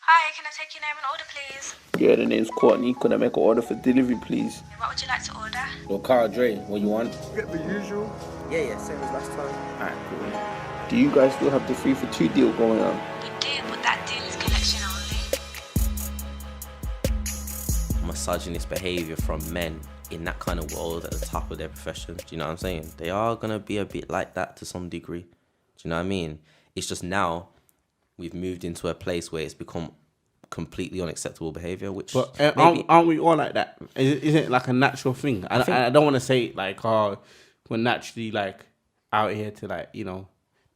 Hi, can I take your name and order, please? Yeah, the name's Courtney. Could I make an order for delivery, please? What would you like to order? Yo, Carl Dre, what you want? Get the usual. Yeah, same as last time. Alright, cool. Do you guys still have the 3 for 2 deal going on? We do, but that deal is collection only. Misogynist behaviour from men in that kind of world at the top of their profession. Do you know what I'm saying? They are going to be a bit like that to some degree. Do you know what I mean? It's just now we've moved into a place where it's become completely unacceptable behaviour, which But maybe... aren't we all like that? Isn't it like a natural thing? I don't want to say like, oh, we're naturally like out here to like,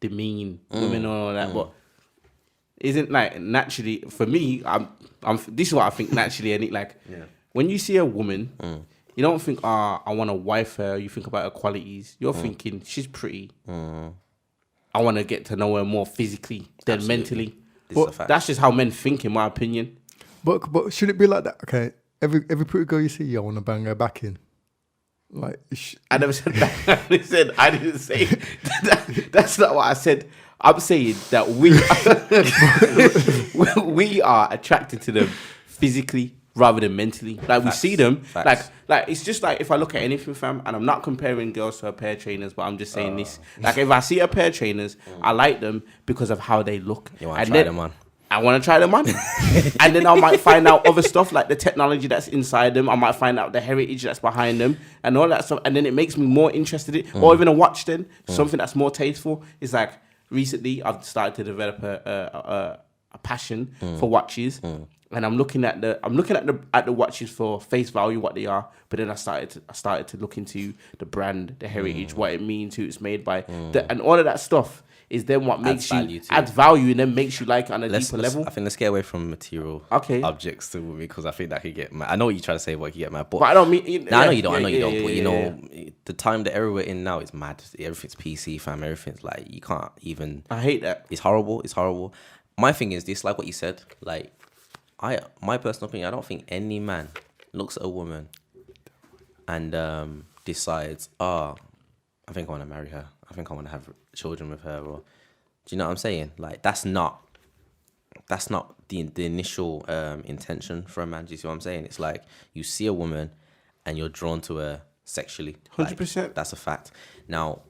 demean women and all that, but isn't like naturally for me? This is what I think naturally, and it like when you see a woman, you don't think, I want to wife her. You think about her qualities. You're thinking she's pretty. I want to get to know her more physically than mentally. But that's just how men think, in my opinion. But should it be like that? Okay, every pretty girl you see, you want to bang her back in. Like I never said that. I didn't say that. That's not what I said. I'm saying that we are attracted to them physically rather than mentally. Like we see them, like it's just like if I look at anything, fam, and I'm not comparing girls to a pair of trainers, but I'm just saying this. Like if I see a pair of trainers, I like them because of how they look. You want to try them on? I want to try them on. And then I might find out other stuff like the technology that's inside them. I might find out the heritage that's behind them and all that stuff. And then it makes me more interested in it. Or even a watch then, something that's more tasteful. It's like recently I've started to develop a passion for watches. And I'm looking at the watches for face value, what they are. But then I started to look into the brand, the heritage, what it means, who it's made by, and all of that stuff is then what makes adds value and then makes you like it on a deeper level. I think let's get away from material objects to me, because I think that could get mad. I know what you're trying to say, but it could get mad. But I don't mean. I know you don't. But the time, the era we're in now is mad. Everything's PC, fam. Everything's like you can't even. I hate that. It's horrible. It's horrible. My thing is this, like what you said, like. My personal opinion, I don't think any man looks at a woman and decides, I think I want to marry her. I think I want to have children with her. Or, do you know what I'm saying? Like that's not the initial intention for a man. Do you see what I'm saying? It's like you see a woman and you're drawn to her sexually. 100%. That's a fact. Now,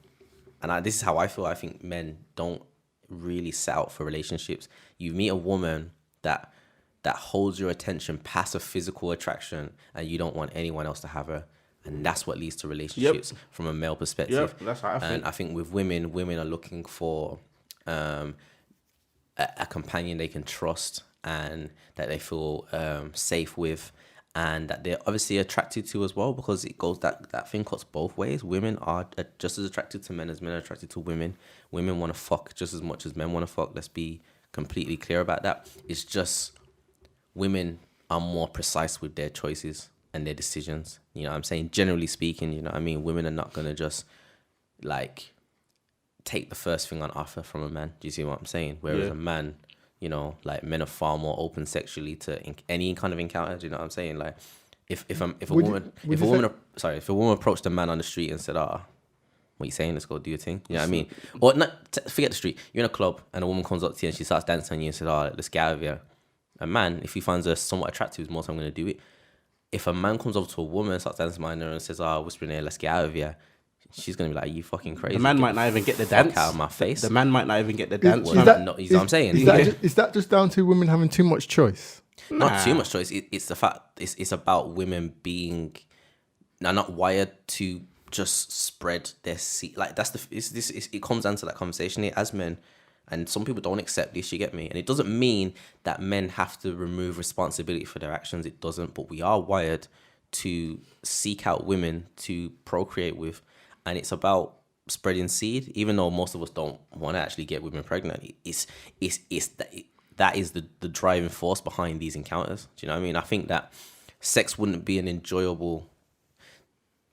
this is how I feel. I think men don't really set out for relationships. You meet a woman that holds your attention past a physical attraction, and you don't want anyone else to have her, and that's what leads to relationships from a male perspective. That's how I think. And I think with women are looking for a companion they can trust and that they feel safe with, and that they're obviously attracted to as well, because it goes that thing cuts both ways. Women are just as attracted to men as men are attracted to women. Women want to fuck just as much as men want to fuck. Let's be completely clear about that. It's just women are more precise with their choices and their decisions. You know what I'm saying? Generally speaking, you know what I mean? Women are not going to just, like, take the first thing on offer from a man. Do you see what I'm saying? Whereas a man, like, men are far more open sexually to any kind of encounter. Do you know what I'm saying? Like, if a woman approached a man on the street and said, what are you saying? Let's go do your thing. You know what I mean? Or forget the street. You're in a club and a woman comes up to you and she starts dancing on you and says, let's get out of here. A man, if he finds her somewhat attractive, is more time going to do it. If a man comes over to a woman, starts dancing behind her and says, whispering here, let's get out of here, she's going to be like, you fucking crazy. The man might not even get the dance. Out of my face. The man might not even get the dance. You know what I'm saying? Is that just down to women having too much choice? Not too much choice. It's the fact, it's about women being not wired to just spread their seed. Like, it comes down to that conversation here as men. And some people don't accept this, you get me? And it doesn't mean that men have to remove responsibility for their actions. It doesn't. But we are wired to seek out women to procreate with. And it's about spreading seed, even though most of us don't want to actually get women pregnant. That is the driving force behind these encounters. Do you know what I mean? I think that sex wouldn't be an enjoyable...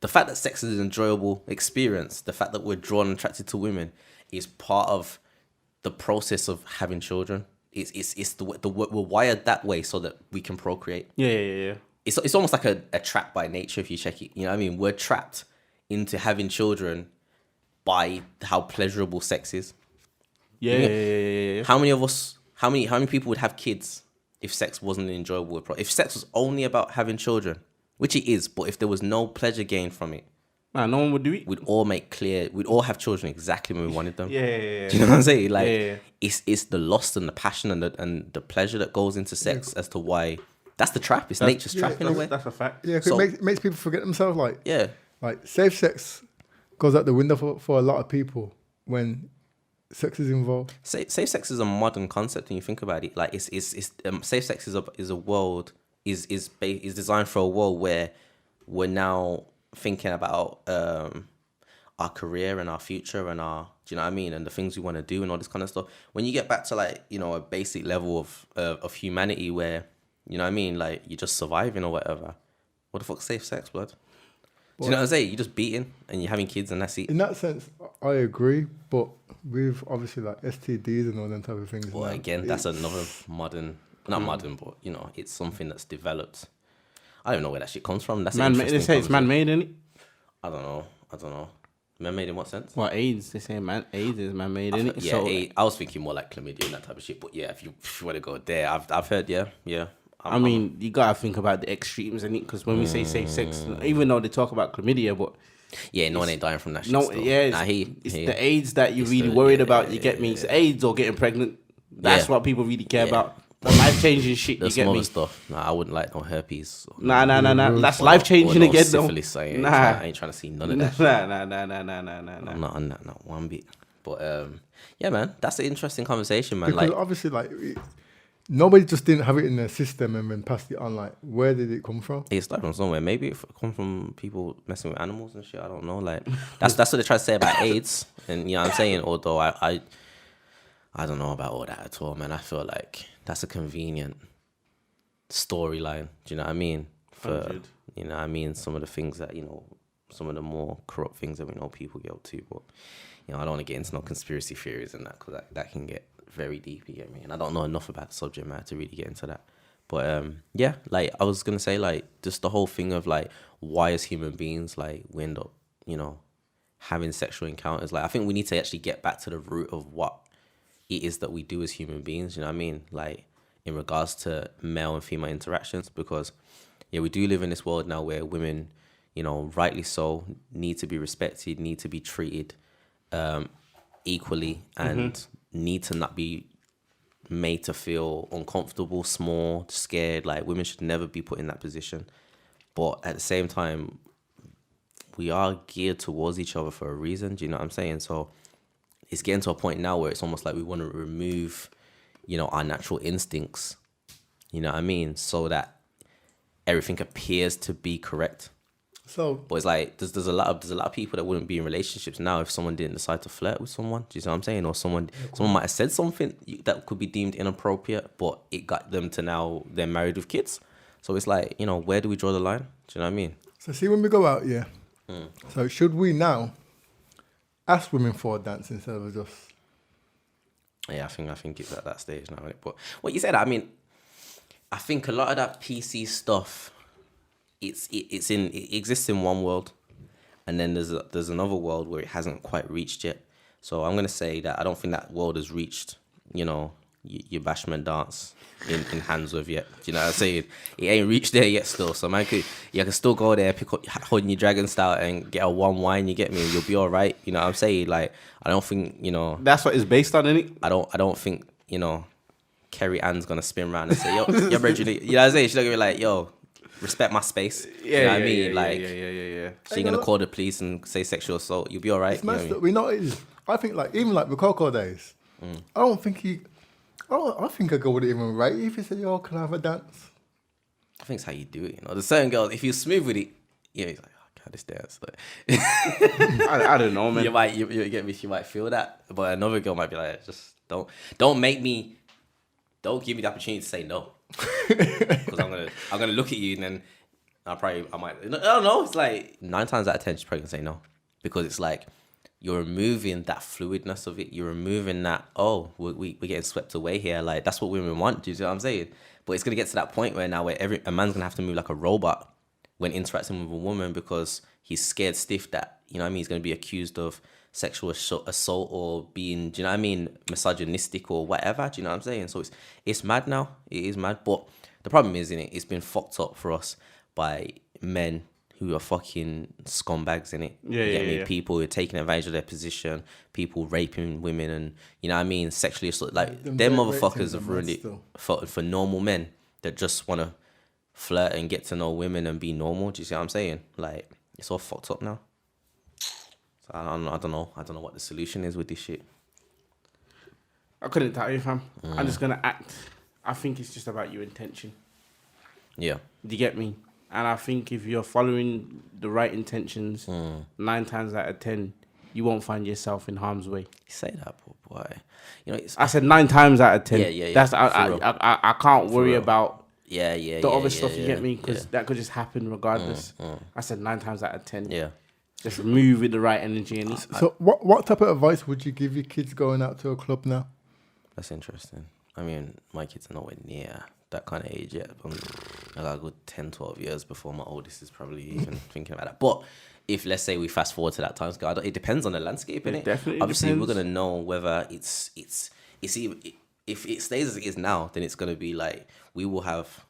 The fact that sex is an enjoyable experience, the fact that we're drawn and attracted to women is part of the process of having children. We're wired that way so that we can procreate. Yeah. It's almost like a trap by nature if you check it. You know what I mean? We're trapped into having children by how pleasurable sex is. Yeah. How many of us? How many people would have kids if sex wasn't enjoyable, if sex was only about having children, which it is, but if there was no pleasure gained from it, Man, no one would do it. we'd all make clear, we'd all have children exactly when we wanted them. Yeah. Do you know what I'm saying? Like, Yeah. it's the lust and the passion and the pleasure that goes into sex as to why that's the trap. It's nature's trap in a way. That's a fact. Yeah, 'cause So- it makes people forget themselves. Like, Yeah. like safe sex goes out the window for a lot of people when sex is involved. Safe sex is a modern concept when you think about it. Like it's safe sex is a world is designed for a world where we're now thinking about our career and our future and our, do you know what I mean, and the things we want to do and all this kind of stuff. When you get back to like, you know, a basic level of humanity where, you know what I mean, like you're just surviving or whatever. What the fuck's safe sex, blood? Do you know what I'm saying? You're just beating and you're having kids and that's it. In that sense, I agree, but with obviously like STDs and all them type of things. Well, now, again, that's another not modern, but you know, it's something that's developed. I don't know where that shit comes from. That's an Man, they interesting say it's concept. man-made, isn't it? I don't know. Man-made in what sense? Well, AIDS. They say AIDS is man-made, isn't it? Yeah, So, I was thinking more like chlamydia and that type of shit. But yeah, if you want to go there, I've heard, yeah. I mean, you gotta think about the extremes, innit? Because when we say safe sex, even though they talk about chlamydia, but yeah, no one ain't dying from that shit. no, still. yeah, Nah, it's the AIDS that you're really worried about. You get me? It's AIDS or getting pregnant. That's Yeah. what people really care Yeah. about. The life-changing shit. The You get smaller me? stuff. Nah, I wouldn't like no herpes. Nah. That's Or life-changing no again, though. syphilis. I Nah. ain't trying to see none of that. Nah. I'm not on that, not one bit. But yeah, man, that's an interesting conversation, man. because Like, obviously like nobody just didn't have it in their system and then passed it on. Like, where did it come from? it started from somewhere. Maybe it come from people messing with animals and shit. I don't know. Like that's what they try to say about AIDS, and you know what I'm saying. Although I don't know about all that at all, man. I feel like that's a convenient storyline. Do you know what I mean? For 100. you know what I mean, some of the things that, you know, some of the more corrupt things that we know people get up to. But you know, I don't want to get into no conspiracy theories and that, because that can get very deep. You get me? And I don't know enough about the subject matter to really get into that. But yeah, like I was gonna say, like just the whole thing of like why as human beings like we end up, you know, having sexual encounters. Like I think we need to actually get back to the root of what it is that we do as human beings. You know what I mean? Like in regards to male and female interactions, because yeah, we do live in this world now where women, you know, rightly so, need to be respected, need to be treated equally, and need to not be made to feel uncomfortable, small, scared. Like women should never be put in that position. But at the same time, we are geared towards each other for a reason. Do you know what I'm saying? So it's getting to a point now where it's almost like we want to remove, you know, our natural instincts, you know what I mean? So that everything appears to be correct. So, But it's like there's a lot of people that wouldn't be in relationships now if someone didn't decide to flirt with someone. Do you see what I'm saying? Or someone might have said something that could be deemed inappropriate, but it got them to now they're married with kids. So it's like, you know, where do we draw the line? Do you know what I mean? so see when we go out, yeah. So should we now ask women for a dance instead of just? Yeah, I think it's at that stage now. Innit? But what you said, I mean, I think a lot of that PC stuff, it exists in one world, and then there's another world where it hasn't quite reached yet. So I'm gonna say that I don't think that world has reached, you know, your bashment dance in Handsworth yet. Do you know what I'm saying? It ain't reached there yet still. So man, you can still go there, pick up holding your dragon style and get a one wine. You get me? You'll be all right. You know what I'm saying? Like I don't think, you know. That's what it's based on, innit? I don't think, you know, Kerry Ann's gonna spin around and say, yo, Bridget, you know what I'm saying? She's gonna be like, yo, respect my space. You know what I mean? Like, yeah. she's gonna call the police and say sexual assault. You'll be all right. It's You know messed what I up. mean? We know it is. I think like even like the Coco days. I don't think he. I think a girl would even rate you if he said, "Yo, can I have a dance?" I think it's how you do it. You know, there's certain girls, if you're smooth with it, yeah, he's like, oh god, this dance. Like, I don't know, man. you get me. She might feel that, but another girl might be like, just don't give me the opportunity to say no, because I'm gonna look at you and then I might. I don't know. It's like 9 times out of 10, she's probably gonna say no, because it's like you're removing that fluidness of it. You're removing that, oh, we're getting swept away here. Like that's what women want. Do you see what I'm saying? But it's gonna get to that point where now a man's gonna have to move like a robot when interacting with a woman, because he's scared stiff that, you know what I mean, he's gonna be accused of sexual assault or being, do you know what I mean, misogynistic or whatever. Do you know what I'm saying? So it's mad now. It is mad. But the problem is, in it, it's been fucked up for us by men who are fucking scumbags in it. Yeah, You get yeah, me? yeah. People who are taking advantage of their position, people raping women, and you know what I mean, sexually assault. Like Them them rape motherfuckers victims have are mad really still. for normal men that just want to flirt and get to know women and be normal. Do you see what I'm saying? Like it's all fucked up now. So I don't know what the solution is with this shit. I couldn't tell you, fam. I'm just gonna act. I think it's just about your intention. Yeah. Do you get me? And I think if you're following the right intentions, 9 times out of 10, you won't find yourself in harm's way. You say that, but boy. You know, it's I said 9 times out of 10. Yeah. That's For real. I can't worry real. about the the other stuff. You get me? Because that could just happen regardless. I said 9 times out of 10. Yeah. Just move with the right energy. And So what type of advice would you give your kids going out to a club now? That's interesting. I mean, my kids are nowhere near that kind of age yet. I got a good 10, 12 years before my oldest is probably even thinking about that. But if, let's say, we fast forward to that time scale, it depends on the landscape, innit? definitely Obviously, depends. we're going to know whether it's either, if it stays as it is now, then it's going to be like, we will have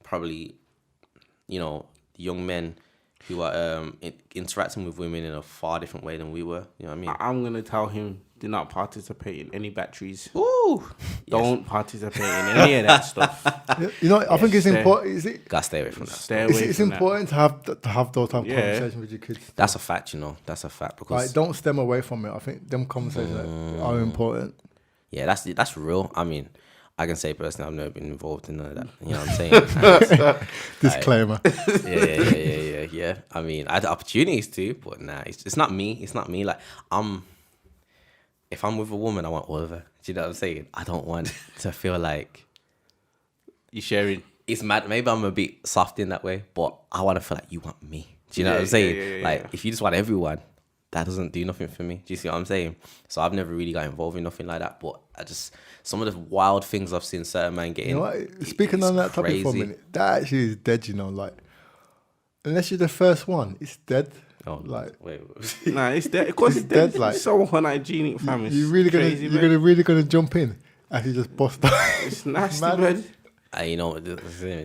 probably, young men who are interacting with women in a far different way than we were. You know what I mean? I'm going to tell him, do not participate in any batteries. Ooh! Don't participate in any of that stuff. I think it's stay- important. Is it? Gotta stay away from that. Stay away It's from that. important to have those type of Yeah. conversations with your kids. That's a fact, That's a fact. Because Like, don't stem away from it. I think them conversations are important. yeah, that's real. I mean, I can say personally, I've never been involved in none of that. You know what I'm saying? Disclaimer. Yeah. I mean, I had opportunities to, but nah, it's not me. It's not me. Like, if I'm with a woman, I want all of her. Do you know what I'm saying? I don't want to feel like You sharing. it's mad. Maybe I'm a bit soft in that way, but I want to feel like you want me. Do you know what I'm saying? Like, if you just want everyone, that doesn't do nothing for me. Do you see what I'm saying? So I've never really got involved in nothing like that. But some of the wild things I've seen certain men getting. You know what? Speaking on that topic for a crazy. minute, that actually is dead. Like, unless you're the first one, it's dead. Oh, Like, wait. Nah, it's dead. Of course, it's dead, dead. like- It's so unhygienic, fam. It's you're crazy, man. really gonna jump in and you just bust out. It's nasty, mad. man.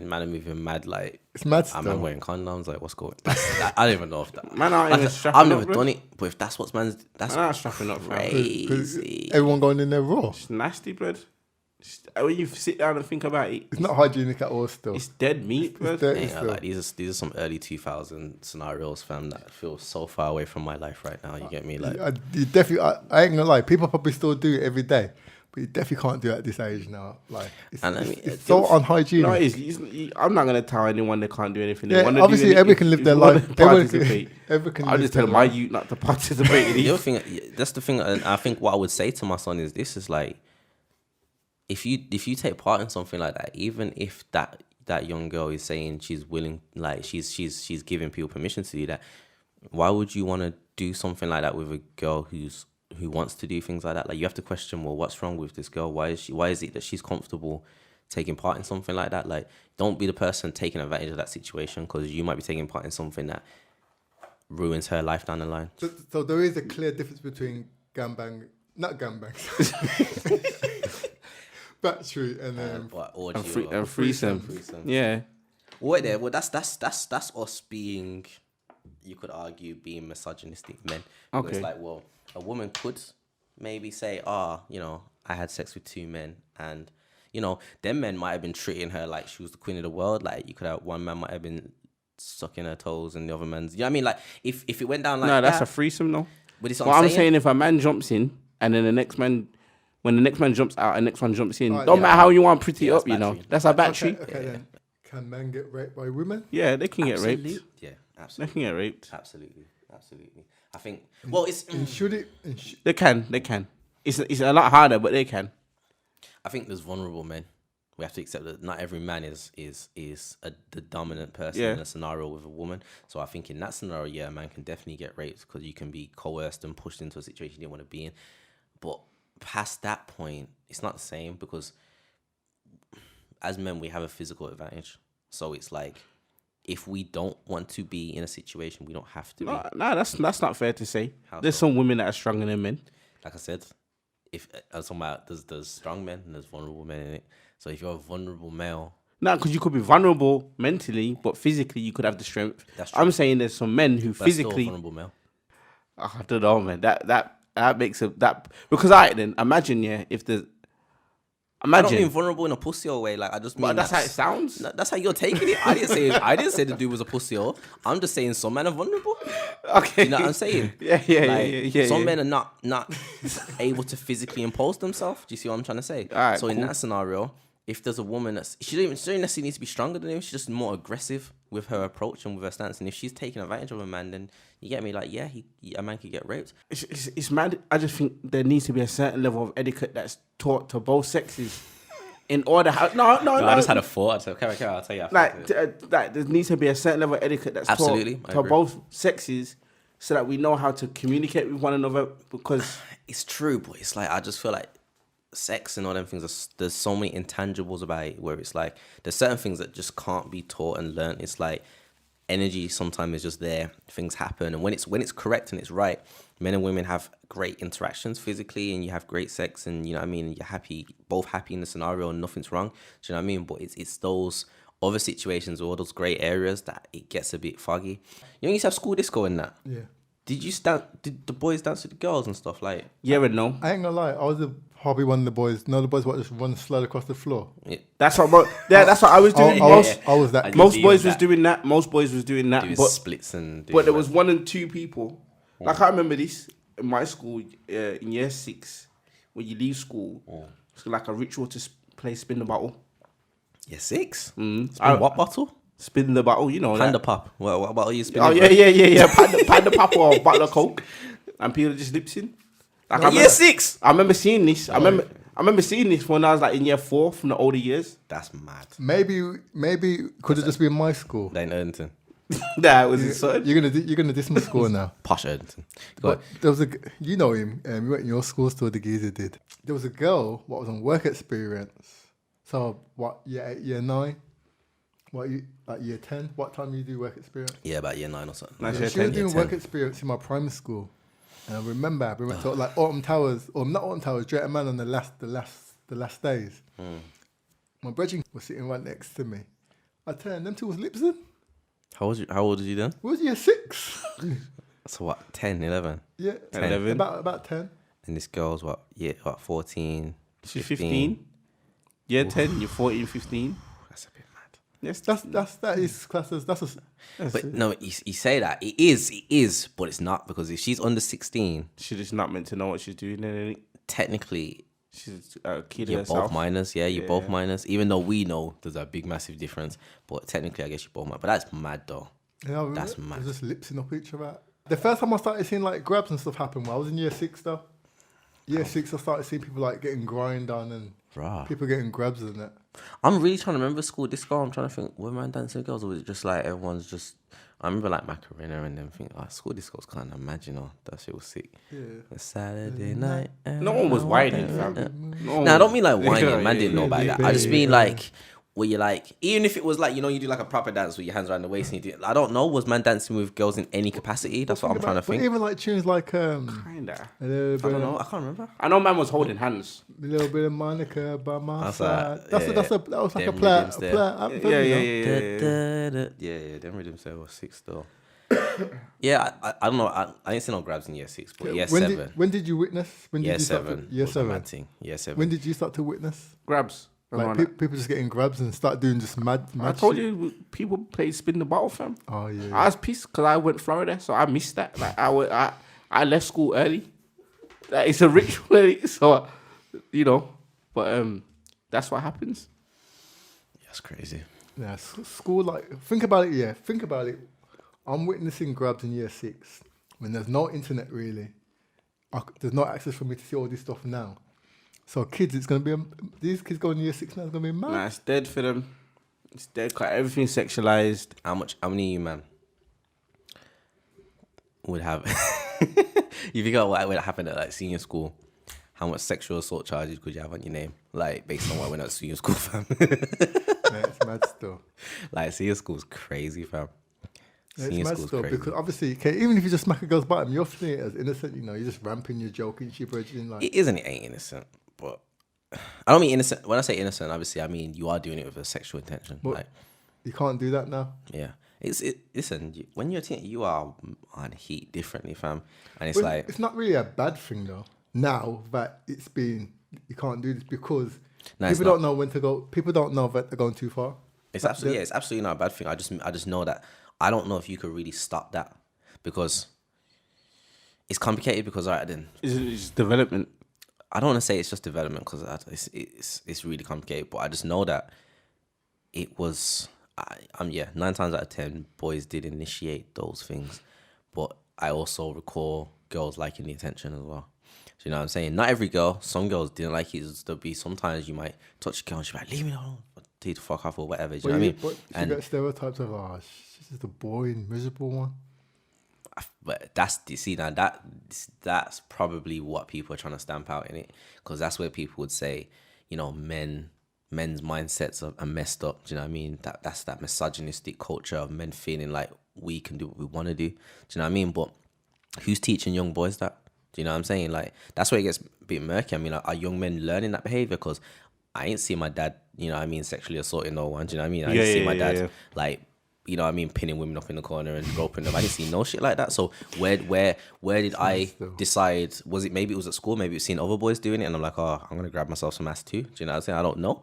Man are moving mad. Like, It's mad I'm still. wearing condoms. Like, what's going? I don't even know if that. Man aren't even strapping I've never up, bro. done it, but if that's what's man's, that's Man aren't strapping up, fam. 'Cause crazy. everyone going in there raw. It's nasty, blood. When you sit down and think about it, It's not hygienic at all. Still, it's dead meat, blood. dead. Yeah, like these are some early 2000 scenarios, fam, that feel so far away from my life right now. You get me? Like, You definitely. I ain't gonna lie. People probably still do it every day, but you definitely can't do it at this age now. Like, it's, And I mean, it's so unhygienic. No, I'm not gonna tell anyone they can't do anything. They Yeah, wanna do obviously, anything. everyone can live If their you wanna life. Everyone can- participate, everyone can I'll live just tell their my life. youth not to participate in the other it. thing, that's the thing, and I think what I would say to my son is this: is like, if you take part in something like that, even if that young girl is saying she's willing, like she's giving people permission to do that, why would you want to do something like that with a girl who wants to do things like that? Like, you have to question, well, what's wrong with this girl? Why is it that she's comfortable taking part in something like that? Like, don't be the person taking advantage of that situation, because you might be taking part in something that ruins her life down the line. So there is a clear difference between not gangbangs, battery, and then What, orgy And threesome. Yeah. Wait there. Well, that's us being, you could argue, being misogynistic men. Where Okay. It's like, well, a woman could maybe say, I had sex with 2 men, and them men might have been treating her like she was the queen of the world. Like, you could have one man might have been sucking her toes, and the other man's. You know what I mean? Like, if it went down like No, that's that, a threesome, though. but it's Well, I'm saying if a man jumps in and then when the next man jumps out, and the next one jumps in, Right, don't yeah. matter how you want to pretty Yeah, up, that's battery. That's a battery. okay then. Can men get raped by women? Yeah, they can get Absolutely. raped. Yeah, They absolutely, can get raped. absolutely. I think. Well, it's. And should it? They can. It's a lot harder, but they can. I think there's vulnerable men. We have to accept that not every man is the dominant person Yeah. in a scenario with a woman. So I think in that scenario, yeah, a man can definitely get raped, because you can be coerced and pushed into a situation you didn't want to be in. But past that point, it's not the same, because as men, we have a physical advantage. So it's like, if we don't want to be in a situation, we don't have to be. No, that's not fair to say. How There's so? some women that are stronger than men. Like I said, if I was talking about there's strong men and there's vulnerable men in it. So if you're a vulnerable male, No, because you could be vulnerable mentally, but physically you could have the strength. That's true. I'm saying there's some men who but still a physically. vulnerable male. I don't know, man. That makes it that because I then imagine if there's I don't mean imagine. vulnerable in a pussy way. Like I just mean But that's how it sounds. That's how you're taking it. I didn't say the dude was a pussy. I'm just saying some men are vulnerable. Okay, You know what I'm saying? yeah. Some men are not able to physically impose themselves. Do you see what I'm trying to say? Alright, so in cool. that scenario, if there's a woman she don't necessarily need to be stronger than him. She's just more aggressive with her approach and with her stance. And if she's taking advantage of a man, then you get me. Like, yeah, a man could get raped. It's mad. I just think there needs to be a certain level of etiquette that's taught to both sexes. In order, no. I just had a thought. So, okay, I'll tell you. After. Like there needs to be a certain level of etiquette that's Absolutely, taught I to agree. both sexes, so that we know how to communicate with one another. Because It's true, but it's like I just feel like sex and all them things. There's so many intangibles about it where it's like there's certain things that just can't be taught and learned. It's like energy sometimes is just there. Things happen, and when it's correct and it's right, men and women have great interactions physically, and you have great sex, and you know what I mean. You're happy, both happy in the scenario, and nothing's wrong. Do you know what I mean? But it's those other situations or those grey areas that it gets a bit foggy. You know, you used to have school disco in that. Yeah. Did the boys dance with the girls and stuff like? yeah and no. I ain't gonna lie, I was probably one of the boys. No, the boys what just run slide across the floor. That's what. That's what I was doing. I was that. kid. Most Doing boys was that. doing that. Most boys was doing that. Doing But splits and. But there was one and two people. Like I remember this in my school in year 6, when you leave school, it's like a ritual to play spin the bottle. Yeah, 6. Mm. Spin what bottle? Spin the bottle, you know. Panda that. pop. What bottle you spinning? Oh yeah. Panda pop or a bottle of Coke, and people just lips in. Like I Year remember- 6. I remember seeing this. I remember seeing this when I was like in year 4 from the older years. That's mad. Maybe could it just be in my school? That ain't Erdington. That was insane. You're gonna diss my school now. Posh Erdington. Go But there was you know him. You went in your school store. The geezer did. There was a girl. What was on work experience. So what? Year 8, year 9. What you like year 10? What time you do work experience? Yeah, about year 9 or something. Nice. Yeah, year she was 10, doing year work 10. experience in my primary school, and I remember we went to like Autumn Towers, or not Autumn Towers, Drayton Man on the last days. My brethren was sitting right next to me. I turned, them two was lips in. How old was you then? It was year 6. So what? 10, 11. Yeah, 11. About 10. And this girl's what? Yeah, what? 14. She's 15. Year 10, you're 14, 15. That's a bit mad. Yes, That is class as that's a. But no, you say that it is, but it's not, because if she's under 16, she's just not meant to know what she's doing. And technically she's a kid you're herself. both minors. Yeah, you're both minors. Even though we know there's a big massive difference, but technically I guess you're both minors. But that's mad though. Yeah, That's mad. Just lipsing up each other. The first time I started seeing like grabs and stuff happen, I was in year 6 though. Year 6, I started seeing people like getting grind on and Rah. people getting grabs and that. I'm really trying to remember school disco. I'm trying to think, were man dancing with girls, or was it just like everyone's just? I remember like Macarena and then think, school disco's kind of mad, you know. That shit was sick. Yeah. A Saturday night. No one was whining, fam. No, I don't mean like whining. Man didn't know about yeah, that. I just mean yeah. like, where you like, even if it was like, you know, you do like a proper dance with your hands around the waist and you do. I don't know. Was man dancing with girls in any capacity? That's what I'm trying to But think. even like tunes like Kinda. a little I bit, don't know. I can't remember. I know man was holding hands. a little bit of Monica by my That's side. that, That was like a them player. rhythms there. Yeah. Them rhythms there was 6 though. Yeah, I don't know. I didn't see no grabs in year 6, but year 7. When did you witness? When did Year you start 7. Year was the 7. mad thing. Year 7. When did you start to witness? Grabs. Like people just getting grabs and start doing just mad. I told you people played spin the bottle, fam. Oh yeah. I was pissed because I went Florida, so I missed that. Like I left school early. Like, it's a ritual, so you know. But that's what happens. That's crazy. Yeah, school, like, think about it, yeah. Think about it. I'm witnessing grabs in year 6 when there's no internet, really. There's no access for me to see all this stuff now. So kids, it's going to be, these kids going in year 6 now, it's going to be mad. Nah, it's dead for them. It's dead. Cause everything's sexualized. How many of you, man, would have, if you got what would happen at like senior school, how much sexual assault charges could you have on your name? Like, based on what went at senior school, fam? Yeah, it's mad still. Like senior school's crazy, fam. Yeah, it's Senior mad school's still crazy. because obviously, okay, even if you just smack a girl's bottom, you're feeling it as innocent. You know, you're just ramping, you're joking, she's bridging like. It isn't. It ain't innocent, but I don't mean innocent. When I say innocent, obviously, I mean you are doing it with a sexual intention. But like, you can't do that now. yeah, listen, when you're a teen, you are on heat differently, fam, and it's Well, like it's not really a bad thing though. Now that it's been, you can't do this because No, it's people don't not. know when to go. People don't know that they're going too far. it's absolutely it's absolutely not a bad thing. I just know that I don't know if you could really stop that because it's complicated. Because all right, then It's development. I don't want to say it's just development because it's really complicated. But I just know that it was. Yeah, 9 times out of 10, boys did initiate those things, but I also recall girls liking the attention as well. So you know what I'm saying? Not every girl. Some girls didn't like it. There'll be sometimes you might touch a girl and she's like, leave me alone, tell you to fuck off or whatever. Do you know what I mean? But you get stereotypes of, oh, she's just a boring, miserable one. But that's that's probably what people are trying to stamp out in it, because that's where people would say, you know, men's mindsets are messed up. Do you know what I mean? That's that misogynistic culture of men feeling like we can do what we want to do. Do you know what I mean? But who's teaching young boys that? Do you know what I'm saying? Like, that's where it gets a bit murky. I mean, are young men learning that behavior? Because I ain't seen my dad, you know what I mean, sexually assaulting no one. Do you know what I mean? I ain't seen my dad like, you know what I mean, pinning women up in the corner and groping them. I didn't see no shit like that. So where did I decide? Was it, maybe it was at school, maybe it was seeing other boys doing it, and I'm like, oh, I'm gonna grab myself some ass too. Do you know what I'm saying? I don't know,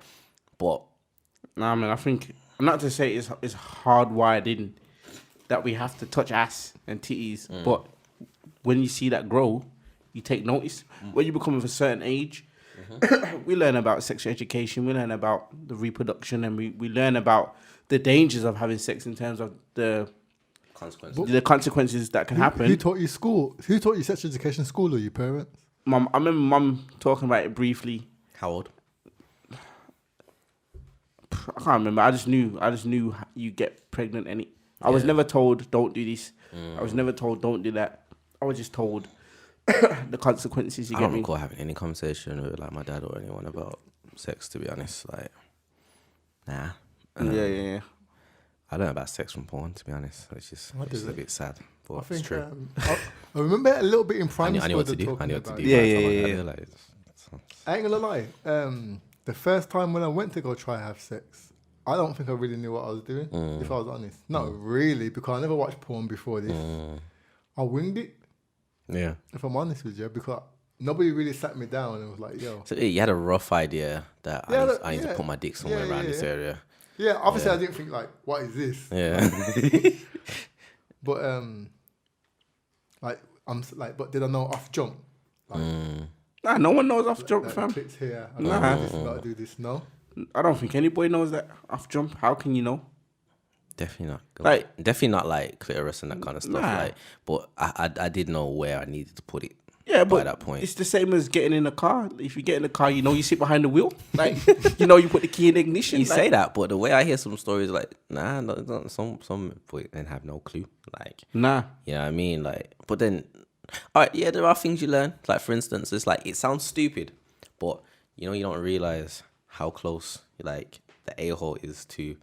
but Nah, man, I think, not to say it's hardwired in that we have to touch ass and titties, but when you see that grow, you take notice. When you become of a certain age, we learn about sexual education, we learn about the reproduction, and we learn about the dangers of having sex in terms of the consequences that can happen. Who taught you school? Who taught you sex education? School or your parents? I remember mum talking about it briefly. how old? I can't remember. I just knew you get pregnant. I was never told don't do this. I was never told don't do that. I was just told the consequences. You I get don't me? recall having any conversation with like my dad or anyone about sex. To be honest, like, nah. Yeah. I learned about sex from porn. To be honest, which is a bit sad, but I it's think true. I remember a little bit in I primary knew school. what to they're do. I talking knew what to about do. it. Yeah, by the time I yeah, got yeah. there, like, I ain't gonna lie. The first time when I went to go try have sex, I don't think I really knew what I was doing. If I was honest, not really, because I never watched porn before this. I winged it. yeah. If I'm honest with you, because nobody really sat me down and was like, "Yo." So you had a rough idea that Yeah, I need to yeah. put my dick somewhere Yeah, around yeah, this yeah. area. Yeah, obviously I didn't think like, "What is this?" Yeah. But but did I know off jump? Like, Nah, no one knows off jump, like fam. clips here. I Nah. gotta do this, I gotta do this. No. I don't think anybody knows that off jump. How can you know? Definitely not. Like- Definitely not like clitoris and that kind of stuff. Nah. Like, but I did know where I needed to put it. Yeah, by but that point. it's the same as getting in a car. If you get in a car, you know you sit behind the wheel. Like, you know you put the key in the ignition. You like, say that, but the way I hear some stories, like, nah, no, it's not, some boy and have no clue. Like, Nah. you know what I mean? Like, but then, all right, yeah, there are things you learn. Like, for instance, it's like, it sounds stupid, but, you know, you don't realize how close, like, the a-hole is to, do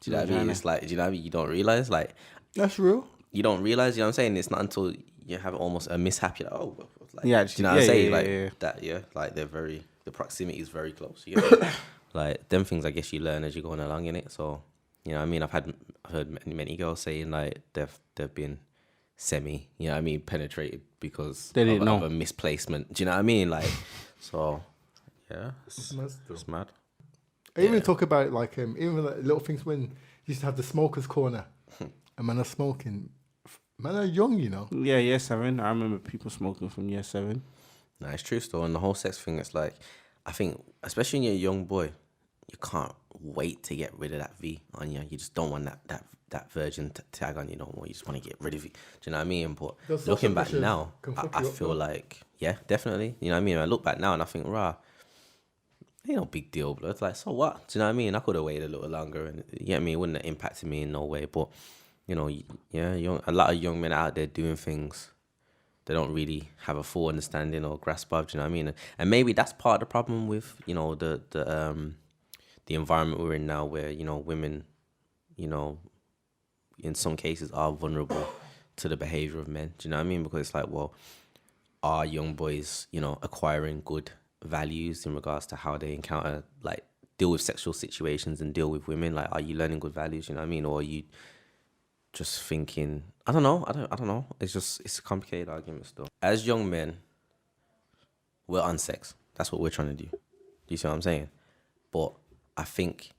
you know what I mean? It's like, do you know what I mean? You don't realize, like, That's real. you don't realize, you know what I'm saying? It's not until you have almost a mishap, you're like, oh, like, Yeah, do you know what I'm saying? yeah, Like, yeah. that, yeah, like, the proximity is very close. You get me? Like, them things, I guess, you learn as you're going along in it. So, you know what I mean? I've heard many girls saying, like, they've been semi, you know what I mean, penetrated because They didn't know. of a misplacement. Do you know what I mean? Like, so, yeah, it's mad. I even talk about like even like little things when you used to have the smokers corner, and man are smoking. Man are young, you know. Yeah, year 7. I remember people smoking from year 7. No, it's true still. And the whole sex thing, it's like, I think, especially when you're a young boy, you can't wait to get rid of that V on you. You just don't want that virgin tag on you no more. You just want to get rid of it. Do you know what I mean? But Those looking social back pressures now, can fuck I you up, feel though. like, yeah, definitely. You know what I mean? I look back now and I think, rah, ain't no big deal, blood. It's like, so what? Do you know what I mean? I could have waited a little longer and, you know what I mean? It wouldn't have impacted me in no way. But, you know, yeah, a lot of young men out there doing things they don't really have a full understanding or grasp of. Do you know what I mean? And maybe that's part of the problem with, you know, the the environment we're in now, where women, you know, in some cases are vulnerable to the behavior of men. Do you know what I mean? Because it's like, well, are young boys, acquiring good values in regards to how they encounter, like, deal with sexual situations and deal with women? Like, are you learning good values? You know what I mean? Or are you just thinking, I don't know. I don't know. It's a complicated argument still. As young men, we're unsexed. That's what we're trying to do. Do you see what I'm saying? But I think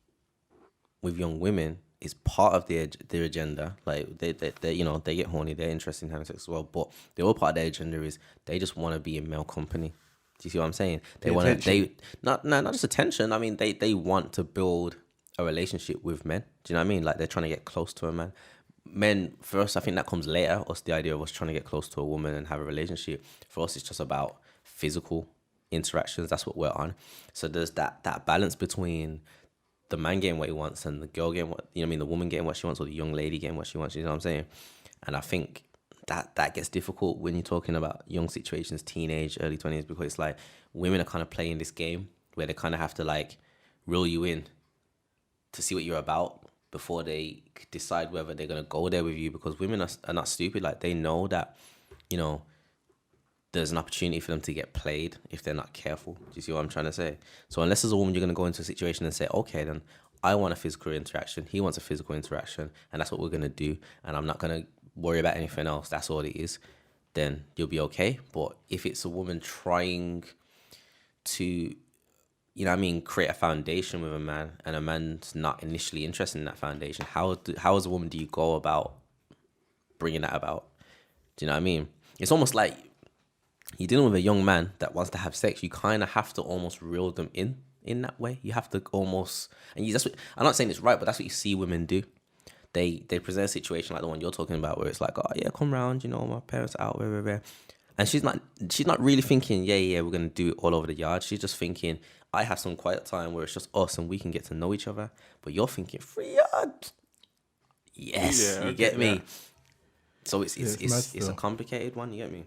with young women, it's part of their agenda. Like they they get horny, they're interested in having sex as well. But the other part of their agenda is they just want to be in male company. Do you see what I'm saying? They want to not just attention. I mean, they want to build a relationship with men. Do you know what I mean? Like they're trying to get close to a man. Men first, I think that comes later. Us the idea of us trying to get close to a woman and have a relationship. For us, it's just about physical interactions. That's what we're on. So there's that balance between the man getting what he wants and the girl getting what, the woman getting what she wants, or the young lady getting what she wants. You know what I'm saying? And I think that gets difficult when you're talking about young situations, teenage, early 20s, because it's like women are kind of playing this game where they kind of have to like reel you in to see what you're about before they decide whether they're going to go there with you, because women are not stupid. Like they know that, there's an opportunity for them to get played if they're not careful. Do you see what I'm trying to say? So unless as a woman, you're going to go into a situation and say, okay, then I want a physical interaction. He wants a physical interaction. And that's what we're going to do. And I'm not going to worry about anything else. That's all it is. Then you'll be okay. But if it's a woman trying to, create a foundation with a man, and a man's not initially interested in that foundation, how as a woman do you go about bringing that about? Do you know what I mean? It's almost like you're dealing with a young man that wants to have sex. You kind of have to almost reel them in that way. You have to almost, that's what, I'm not saying it's right, but that's what you see women do. They present a situation like the one you're talking about, where it's like, oh yeah, come round, my parents are out, blah. And she's not really thinking, yeah, we're gonna do it all over the yard. She's just thinking, I have some quiet time where it's just us and we can get to know each other. But you're thinking, 3 yards, yes, you get me. So it's a complicated one. You get me?